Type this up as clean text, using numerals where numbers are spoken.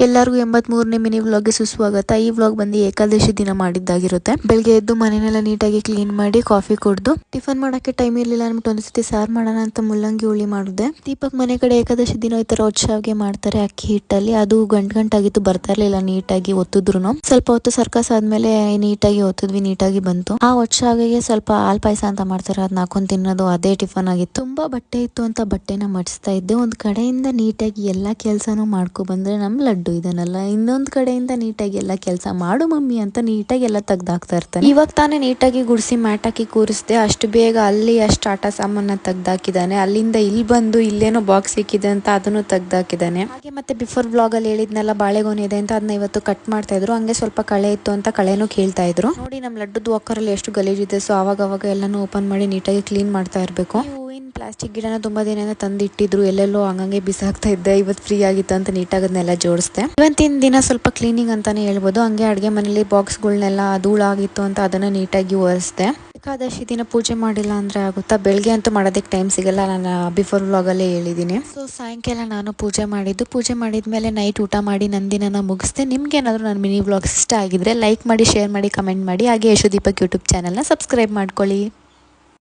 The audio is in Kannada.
ಎಲ್ಲರಿಗೂ 83ನೇ ಮಿನಿ ವ್ಲಾಗ್ಗೆ ಸುಸ್ವಾಗತ. ಈ ವ್ಲಾಗ್ ಬಂದು ಏಕಾದಶಿ ದಿನ ಮಾಡಿದ್ದಾಗಿರುತ್ತೆ. ಬೆಳಗ್ಗೆ ಎದ್ದು ಮನೆನೆಲ್ಲ ನೀಟಾಗಿ ಕ್ಲೀನ್ ಮಾಡಿ ಕಾಫಿ ಕುಡ್ದು ಟಿಫನ್ ಮಾಡಕ್ಕೆ ಟೈಮ್ ಇರ್ಲಿಲ್ಲ ಅನ್ಬಿಟ್ಟು ಒಂದ್ಸತಿ ಸಾರು ಮಾಡೋಣ ಅಂತ ಮುಲ್ಲಂಗಿ ಹುಳಿ ಮಾಡಿದೆ. ದೀಪಕ್ ಮನೆ ಕಡೆ ಏಕಾದಶಿ ದಿನ ಈ ತರ ಒಚ್ಚಾವ್ಗೆ ಮಾಡ್ತಾರೆ ಅಕ್ಕಿ ಹಿಟ್ಟಲ್ಲಿ. ಅದು ಗಂಟಾಗಿತ್ತು, ಬರ್ತಾ ಇರ್ಲಿಲ್ಲ ನೀಟಾಗಿ ಒತ್ತಿದ್ರು. ಸ್ವಲ್ಪ ಹೊತ್ತು ಸರ್ಕಸ್ ಆದ್ಮೇಲೆ ನೀಟಾಗಿ ಒತ್ತಿದ್ವಿ, ನೀಟಾಗಿ ಬಂತು. ಆ ಒಚ್ಚಾವಿಗೆ ಸ್ವಲ್ಪ ಹಾಲ್ ಪಾಯಸ ಅಂತ ಮಾಡ್ತಾರೆ, ಅದನ್ನ ಹಾಕೊಂಡ್ ತಿನ್ನೋದು, ಅದೇ ಟಿಫನ್ ಆಗಿತ್ತು. ತುಂಬಾ ಬಟ್ಟೆ ಇತ್ತು ಅಂತ ಬಟ್ಟೆನ ಮಡಿಸ್ತಾ ಇದ್ದೆ. ಒಂದ್ ಕಡೆಯಿಂದ ನೀಟಾಗಿ ಎಲ್ಲಾ ಕೆಲ್ಸಾನು ಮಾಡ್ಕೊ ಬಂದ್ರೆ ನಮ್ ಲಡ್ಡು ಇದನ್ನಲ್ಲ, ಇನ್ನೊಂದ್ ಕಡೆಯಿಂದ ನೀಟಾಗಿ ಎಲ್ಲ ಕೆಲಸ ಮಾಡು ಮಮ್ಮಿ ಅಂತ ನೀಟಾಗಿ ಎಲ್ಲ ತೆಗ್ದಾಕ್ತಾ ಇರ್ತಾನೆ. ಇವಾಗ ತಾನೇ ನೀಟಾಗಿ ಗುಡಿಸಿ ಮ್ಯಾಟ್ ಹಾಕಿ ಕೂರಿಸ್ದೆ, ಅಷ್ಟು ಬೇಗ ಅಲ್ಲಿ ಅಷ್ಟು ಆಟ ಸಾಮಾನ ತೆಗ್ದಾಕಿದ್ದಾನೆ. ಅಲ್ಲಿಂದ ಇಲ್ಲಿ ಬಂದು ಇಲ್ಲೇನೋ ಬಾಕ್ಸ್ ಸಿಕ್ಕಿದೆ ಅಂತ ಅದನ್ನು ತೆಗ್ದಾಕಿದ್ದಾನೆ. ಹಾಗೆ ಮತ್ತೆ ಬಿಫೋರ್ ವ್ಲಾಗ್ ಅಲ್ಲಿ ಹೇಳಿದ್ನೆಲ್ಲ ಬಾಳೆಗೊನೆ ಇದೆ ಅಂತ ಅದನ್ನ ಇವತ್ತು ಕಟ್ ಮಾಡ್ತಾ ಇದ್ರು. ಹಂಗೆ ಸ್ವಲ್ಪ ಕಳೆ ಇತ್ತು ಅಂತ ಕಳೆನೂ ಕೇಳ್ತಾ ಇದ್ರು. ನೋಡಿ ನಮ್ ಲಡ್ಡುದು ವಾಕರಲ್ಲಿ ಎಷ್ಟು ಗಲೀಜಿದೆ. ಸೊ ಅವಾಗ ಎಲ್ಲಾನು ಓಪನ್ ಮಾಡಿ ನೀಟಾಗಿ ಕ್ಲೀನ್ ಮಾಡ್ತಾ ಇರ್ಬೇಕು. ಪ್ಲಾಸ್ಟಿಕ್ ಗಿಡನ ತುಂಬಾ ದಿನ ತಂದು ಇಟ್ಟಿದ್ರು, ಎಲ್ಲೆಲ್ಲೋ ಹಂಗಂಗೆ ಬಿಸಾಕ್ತಾ ಇದ್ದೆ. ಇವತ್ತು ಫ್ರೀ ಆಗಿತ್ತು ಅಂತ ನೀಟಾಗಿ ಅದನ್ನೆಲ್ಲ ಜೋಡಿಸ್ದೆ. ಇವತ್ತಿನ ದಿನ ಸ್ವಲ್ಪ ಕ್ಲೀನಿಂಗ್ ಅಂತಾನೆ ಹೇಳ್ಬೋದು. ಹಂಗೆ ಅಡುಗೆ ಮನೇಲಿ ಬಾಕ್ಸ್ಗಳನ್ನೆಲ್ಲ ಧೂಳಾಗಿತ್ತು ಅಂತ ಅದನ್ನ ನೀಟಾಗಿ ಒರೆಸ್ದೆ. ಏಕಾದಶಿ ದಿನ ಪೂಜೆ ಮಾಡಿಲ್ಲ ಅಂದ್ರೆ ಆಗುತ್ತಾ? ಬೆಳಗ್ಗೆ ಅಂತೂ ಮಾಡೋದಕ್ಕೆ ಟೈಮ್ ಸಿಗಲ್ಲ, ನಾನು ಬಿಫೋರ್ ವ್ಲಾಗಲ್ಲೇ ಹೇಳಿದ್ದೀನಿ. ಸೊ ಸಾಯಂಕಾಲ ನಾನು ಪೂಜೆ ಮಾಡಿದ್ಮೇಲೆ ನೈಟ್ ಊಟ ಮಾಡಿ ನಂದಿನ ಮುಗಿಸ್ದೆ. ನಿಮ್ಗೆ ಏನಾದರೂ ನನ್ನ ಮಿನಿ ವ್ಲಾಗ್ಸ್ ಇಷ್ಟ ಆಗಿದ್ರೆ ಲೈಕ್ ಮಾಡಿ, ಶೇರ್ ಮಾಡಿ, ಕಮೆಂಟ್ ಮಾಡಿ. ಹಾಗೆ ಯಶು ದೀಪಕ್ ಯೂಟ್ಯೂಬ್ ಚಾನಲ್ನ ಸಬ್ಸ್ಕ್ರೈಬ್ ಮಾಡ್ಕೊಳ್ಳಿ.